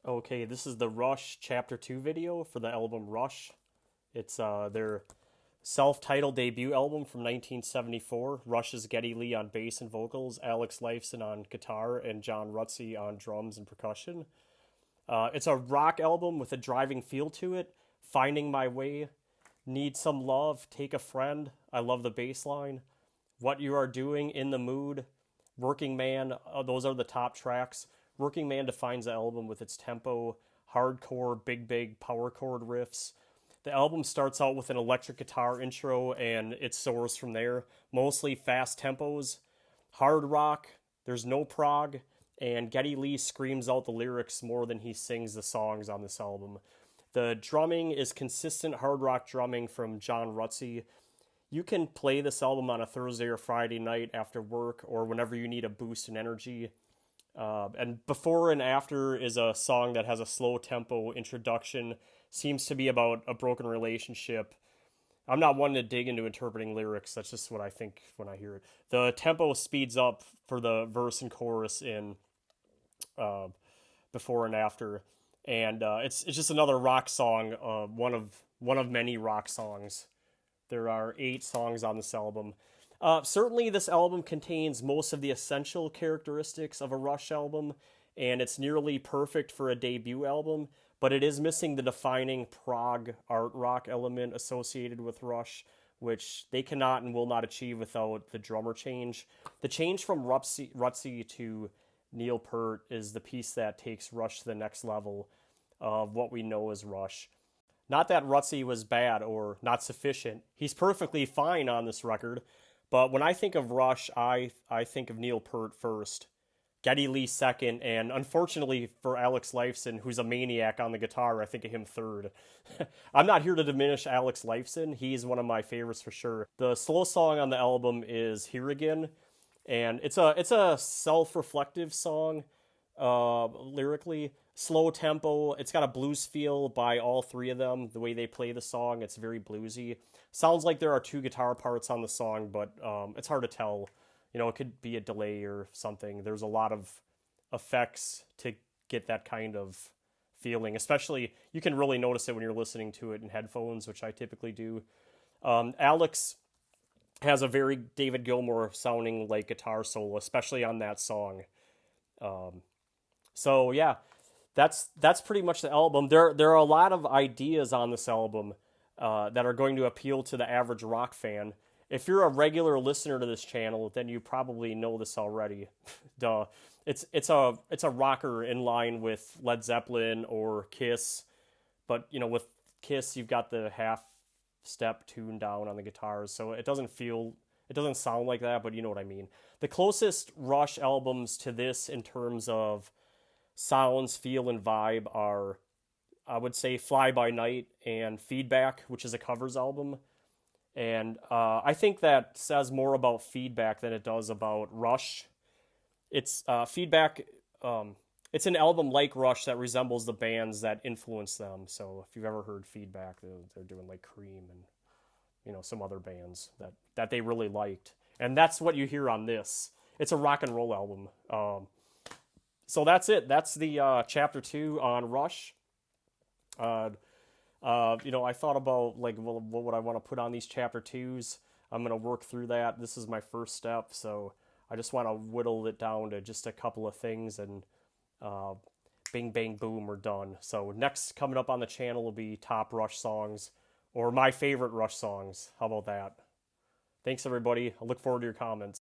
Okay, this is the Rush Chapter 2 video for the album Rush. It's their self-titled debut album from 1974. Rush's Geddy Lee on bass and vocals, Alex Lifeson on guitar, and John Rutsey on drums and percussion. It's a rock album with a driving feel to it. Finding My Way, Need Some Love, Take a Friend, I love the bass line. What You Are Doing, In the Mood, Working Man, those are the top tracks. Working Man defines the album with its tempo, hardcore, big power chord riffs. The album starts out with an electric guitar intro and it soars from there. Mostly fast tempos, hard rock, there's no prog, and Geddy Lee screams out the lyrics more than he sings the songs on this album. The drumming is consistent hard rock drumming from John Rutsey. You can play this album on a Thursday or Friday night after work or whenever you need a boost in energy. And Before and After is a song that has a slow tempo introduction, seems to be about a broken relationship. I'm not one to dig into interpreting lyrics, that's just what I think when I hear it. The tempo speeds up for the verse and chorus in uh, Before and After. And it's just another rock song, one of many rock songs. There are 8 songs on this album. Certainly, this album contains most of the essential characteristics of a Rush album, and it's nearly perfect for a debut album, but it is missing the defining prog art rock element associated with Rush, which they cannot and will not achieve without the drummer change. The change from Rutsey to Neil Peart is the piece that takes Rush to the next level of what we know as Rush. Not that Rutsey was bad or not sufficient. He's perfectly fine on this record, but when I think of Rush, I think of Neil Peart first, Geddy Lee second, and unfortunately for Alex Lifeson, who's a maniac on the guitar, I think of him third. I'm not here to diminish Alex Lifeson. He's one of my favorites for sure. The slow song on the album is Here Again, and it's a self-reflective song lyrically. Slow tempo. It's got a blues feel by all 3 of them. The way they play the song, it's very bluesy. Sounds like there are 2 guitar parts on the song, but it's hard to tell. It could be a delay or something. There's a lot of effects to get that kind of feeling. Especially, you can really notice it when you're listening to it in headphones, which I typically do. Alex has a very David Gilmour sounding like guitar solo, especially on that song. So yeah, that's pretty much the album. There are a lot of ideas on this album that are going to appeal to the average rock fan. If you're a regular listener to this channel, then you probably know this already. Duh. It's a rocker in line with Led Zeppelin or Kiss, but with Kiss you've got the half step tune down on the guitars, so it doesn't sound like that, but you know what I mean. The closest Rush albums to this in terms of sounds, feel, and vibe are, I would say, Fly By Night and Feedback, which is a covers album. And I think that says more about Feedback than it does about Rush. It's Feedback. It's an album like Rush that resembles the bands that influence them. So if you've ever heard Feedback, they're doing like Cream and some other bands that they really liked, and that's what you hear on this. It's a rock and roll album. So that's it. That's the chapter 2 on Rush. I thought about like, well, what would I want to put on these chapter 2s? I'm gonna work through that. This is my first step, so I just want to whittle it down to just a couple of things, and bing bang boom, we're done. So next coming up on the channel will be top Rush songs, or my favorite Rush songs. How about that? Thanks everybody. I look forward to your comments.